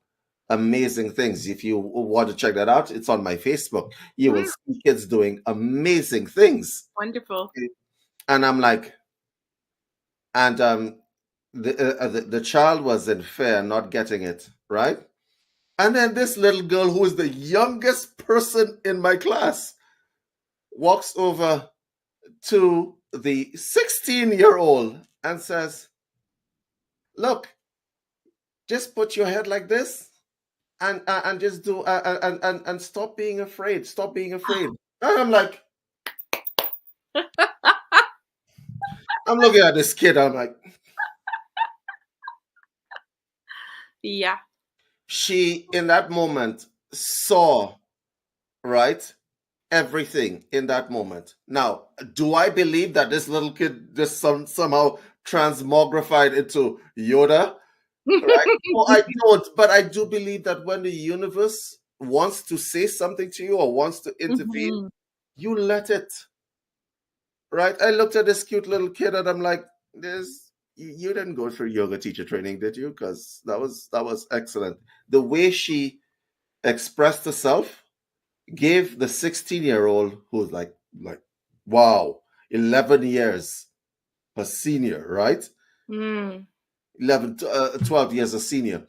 amazing things. If you want to check that out, it's on my Facebook. You will Mm. see kids doing amazing things. Wonderful. And I'm like, and the child was in fear, not getting it, right? And then this little girl, who is the youngest person in my class, walks over to the 16-year-old and says, "Look, just put your head like this and just do and stop being afraid. Stop being afraid." And I'm like, I'm looking at this kid. I'm like, Yeah. she in that moment saw, right, everything in that moment. Now, do I believe that this little kid just somehow transmogrified into Yoda? Right? No, I don't. But I do believe that when the universe wants to say something to you or wants to intervene, Mhm. you let it. Right? I looked at this cute little kid and I'm like, "This, you didn't go through yoga teacher training, did you? Because that was excellent. The way she expressed herself gave the 16-year-old who's like wow, 11 years a senior, right? Mm. 11 12 years a senior,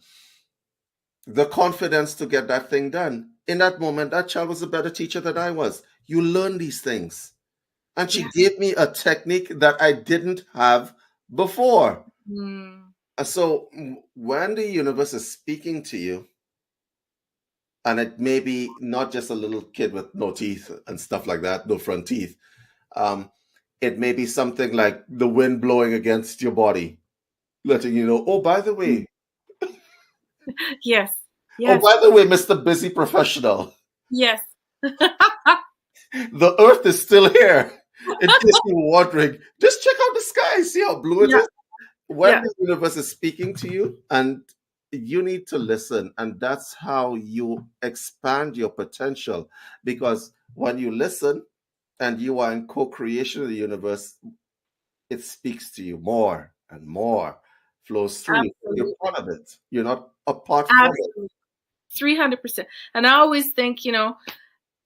the confidence to get that thing done. In that moment, that child was a better teacher than I was. You learn these things. And she Yeah. gave me a technique that I didn't have before. Mm. So when the universe is speaking to you, and it may be not just a little kid with no teeth and stuff like that, no front teeth. Um, it may be something like the wind blowing against your body, letting you know, Yes. oh, Yes. by the way, Mr. Busy Professional, Yes. the earth is still here. In case you're wondering, just check out the sky, see how blue it Yeah. is. When Yeah. the universe is speaking to you, and you need to listen, and that's how you expand your potential. Because when you listen and you are in co-creation of the universe, it speaks to you more and more, flows through you. You're Absolutely. part of it. You're not apart from it. Absolutely. 300%. And I always think,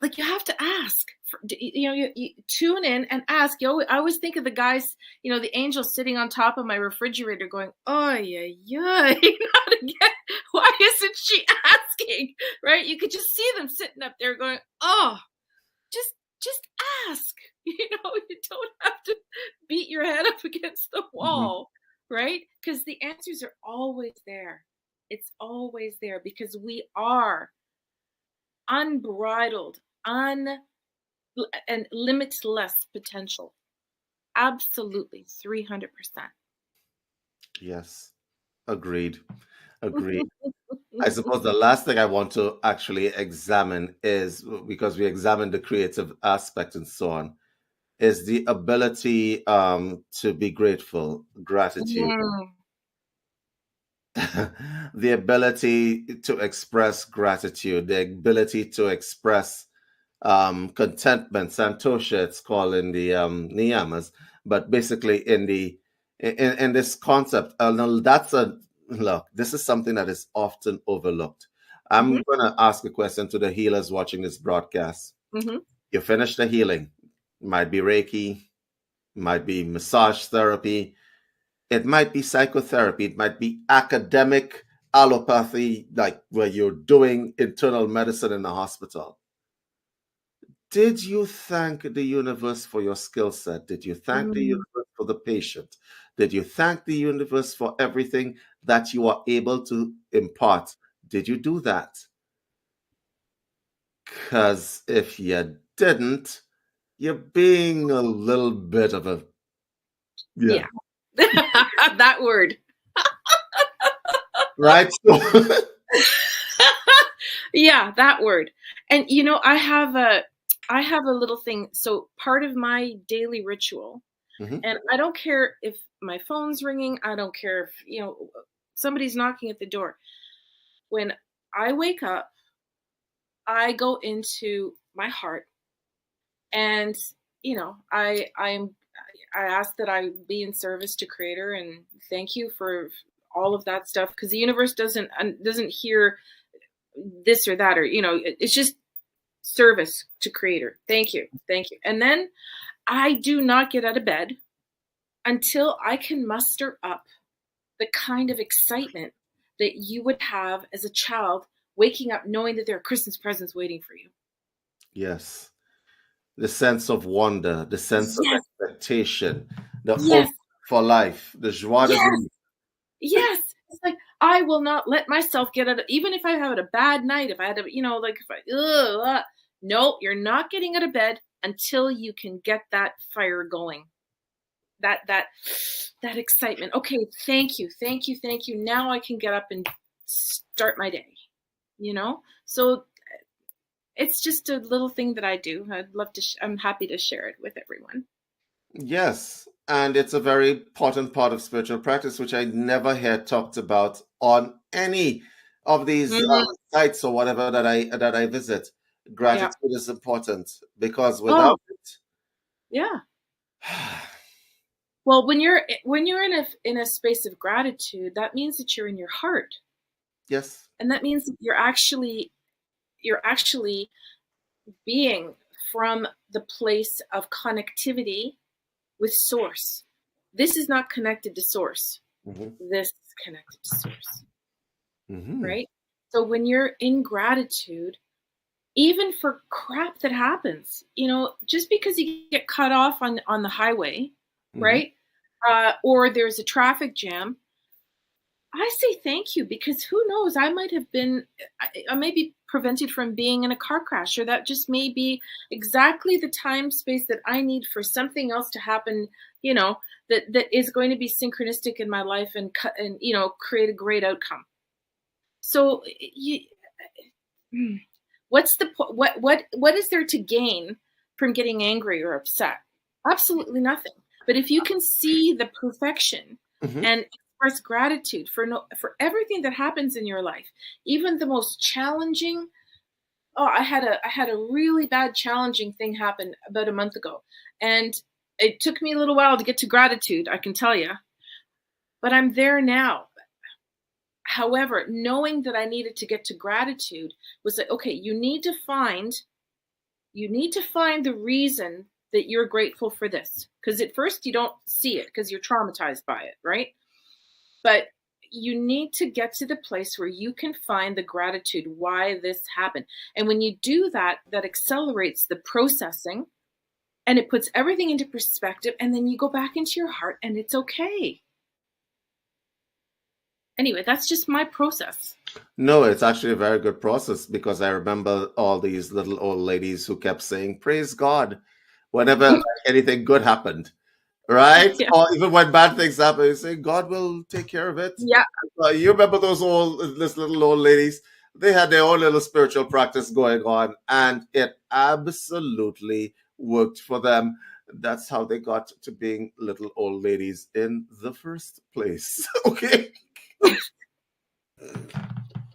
like you have to ask. You tune in and ask. I always think of the guys, the angel sitting on top of my refrigerator, going, "Oh yeah, yeah." Why isn't she asking? Right? You could just see them sitting up there, going, "Oh, just just ask." You don't have to beat your head up against the Mhm. wall, right? Because the answers are always there. It's always there because we are unbridled, and limitless potential. Absolutely, 300%. Yes, agreed. Agreed. I suppose the last thing I want to actually examine is, because we examined the creative aspect and so on, is the ability to be grateful, gratitude, Mm. the ability to express gratitude, the ability to express contentment. Santosha, it's called in the niyamas, but basically in this concept, now that's a look. This is something that is often overlooked. Mhm, I'm gonna ask a question to the healers watching this broadcast. mhm, You finish the healing, might be Reiki, might be massage therapy, it might be psychotherapy, it might be academic allopathy, like where you're doing internal medicine in the hospital. Did you thank the universe for your skill set? Did you thank the mm, universe for the patient? Did you thank the universe for everything that you are able to impart? Did you do that? Because if you didn't, you're being a little bit of a, yeah. Yeah. That word. Right? So, Yeah, that word. And I have a little thing. So part of my daily ritual, Mhm. and I don't care if my phone's ringing, I don't care if, somebody's knocking at the door. When I wake up, I go into my heart, and I ask that I be in service to creator, and thank you for all of that stuff, because the universe doesn't hear this or that, or it's just service to creator. Thank you. Thank you. And then I do not get out of bed until I can muster up the kind of excitement that you would have as a child waking up knowing that there are Christmas presents waiting for you. Yes. The sense of wonder, the sense of Yes. expectation, the hope Yes. for life, the joie de Yes. vivre. Yes. It's like, I will not let myself get out of, even if I have a bad night, if I had to, like, if I, no, you're not getting out of bed until you can get that fire going. That excitement. Okay, thank you, thank you, thank you. Now I can get up and start my day. So it's just a little thing that I do. I'd love to. I'm happy to share it with everyone. Yes. And it's a very important part of spiritual practice, which I never heard talked about on any of these Mm-hmm. sites or whatever that I visit. Yeah. Gratitude is important because Oh, without it, yeah. Well, when you're in a space of gratitude, that means that you're in your heart, yes. and that means that you're actually being from the place of connectivity with source. This is not connected to source. Hmm. This is connected to source, Hmm. right? So when you're in gratitude, even for crap that happens, just because you get cut off on the highway, Hmm. right? Or there's a traffic jam, I say thank you, because who knows? I may be prevented from being in a car crash, or that just may be exactly the time space that I need for something else to happen, that is going to be synchronistic in my life, and create a great outcome. So what's the what is there to gain from getting angry or upset? Absolutely nothing. But if you can see the perfection Hmm. and express gratitude for everything that happens in your life, even the most challenging. Oh, I had a really bad challenging thing happen about a month ago, and it took me a little while to get to gratitude, I can tell you, but I'm there now. However, knowing that I needed to get to gratitude was like, okay, you need to find the reason that you're grateful for this. Because at first you don't see it because you're traumatized by it, right? But you need to get to the place where you can find the gratitude why this happened. And when you do that, that accelerates the processing, and it puts everything into perspective. And then you go back into your heart, and it's okay. Anyway, that's just my process. No, it's actually a very good process because I remember all these little old ladies who kept saying, "Praise God," whenever like, anything good happened, right? Yeah. Or even when bad things happen, you say, "God will take care of it." Yeah. You remember these little old ladies? They had their own little spiritual practice going on, and it absolutely worked for them. That's how they got to being little old ladies in the first place. Okay.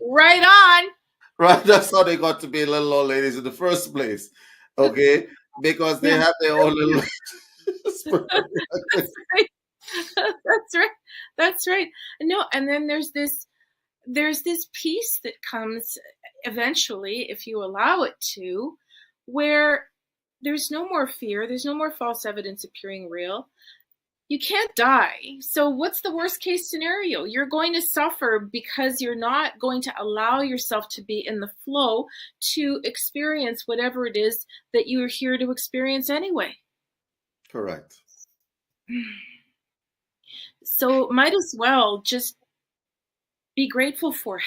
Right on. Right? That's how they got to be little old ladies in the first place. Okay? Because they Yeah. had their own little spiritual That's practice. right. That's right. That's right. No, and then there's this piece that comes eventually, if you allow it to, where there's no more fear, there's no more false evidence appearing real. You can't die. So what's the worst case scenario? You're going to suffer because you're not going to allow yourself to be in the flow to experience whatever it is that you're here to experience anyway. Correct. So might as well just be grateful for it.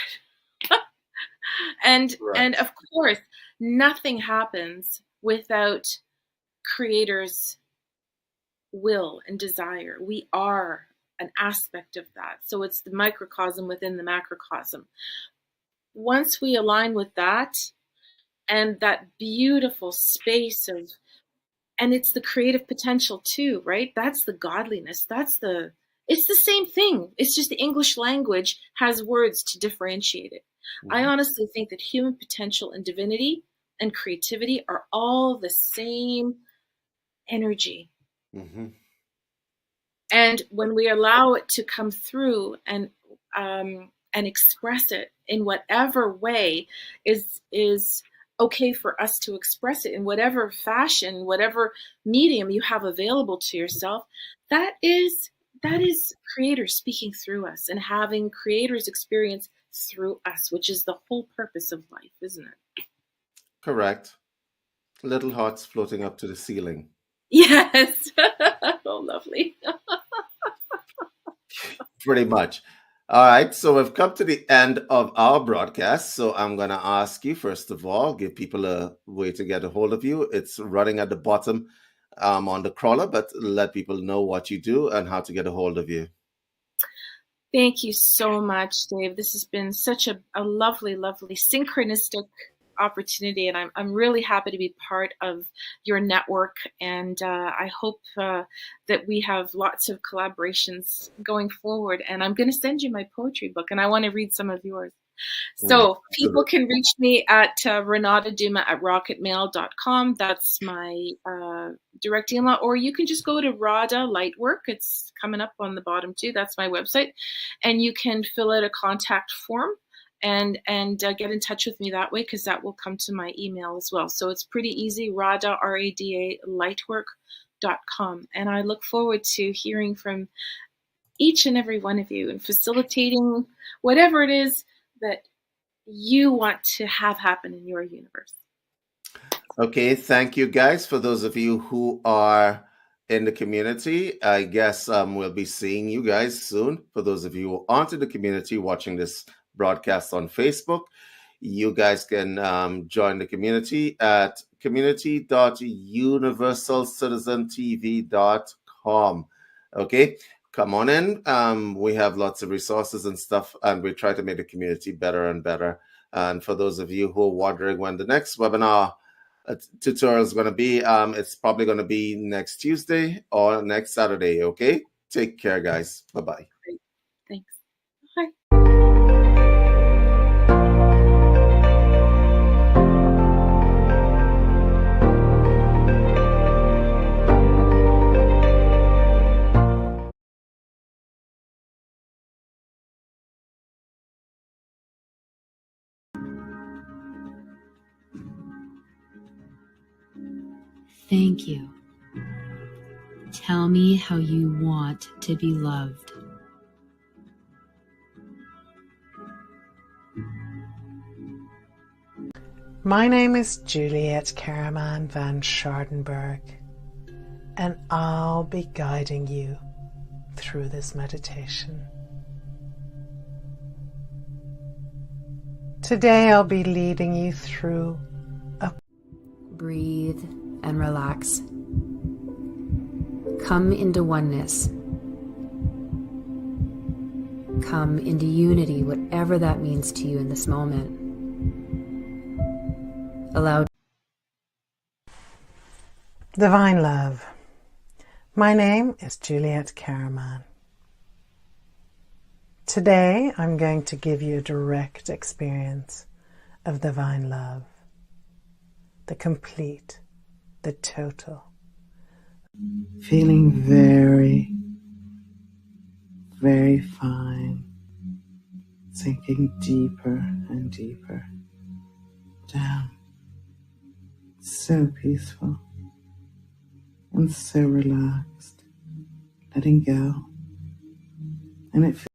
And Right. of course, nothing happens without creators' will and desire. We are an aspect of that. So it's the microcosm within the macrocosm. Once we align with that and that beautiful space of, and it's the creative potential too, right? That's the godliness. It's the same thing. It's just the English language has words to differentiate it. I Mhm. honestly think that human potential and divinity and creativity are all the same energy. Mhm. And when we allow it to come through and express it in whatever way is okay for us to express it in whatever fashion, whatever medium you have available to yourself, that is creators speaking through us and having creators experience through us, which is the whole purpose of life, isn't it? Correct. Little hearts floating up to the ceiling. Yes. Oh, lovely. Pretty much. All right, so we've come to the end of our broadcast. So I'm going to ask you, first of all, give people a way to get a hold of you. It's running at the bottom on the crawler, but let people know what you do and how to get a hold of you. Thank you so much, Dave. This has been such a lovely, lovely synchronistic opportunity, and I'm really happy to be part of your network. And I hope that we have lots of collaborations going forward. And I'm going to send you my poetry book, and I want to read some of yours. Mm, So people can reach me at Renata Duma at rocketmail.com. That's my direct email. Or you can just go to Rada Lightwork. It's coming up on the bottom too. That's my website. And you can fill out a contact form and get in touch with me that way, because that will come to my email as well. So it's pretty easy. Rada, RADA, lightwork.com. And I look forward to hearing from each and every one of you and facilitating whatever it is that you want to have happen in your universe. Okay, thank you guys. For those of you who are in the community, I guess we'll be seeing you guys soon. For those of you who aren't in the community watching this broadcast on Facebook, you guys can join the community at community.universalcitizentv.com. Okay, come on in. We have lots of resources and stuff, and we try to make the community better and better. And for those of you who are wondering when the next webinar tutorial is going to be, it's probably going to be next Tuesday or next Saturday. Okay, take care, guys. Bye-bye. Great. Thanks. Bye. Thank you. Tell me how you want to be loved. My name is Juliet Karaman van Schardenberg, and I'll be guiding you through this meditation. Today I'll be leading you through Breathe and relax. Come into oneness. Come into unity, whatever that means to you in this moment. Allow Divine Love. My name is Juliet Karaman. Today I'm going to give you a direct experience of Divine Love, the complete, the total. Feeling very, very fine, sinking deeper and deeper down. So peaceful and so relaxed, letting go. And it feels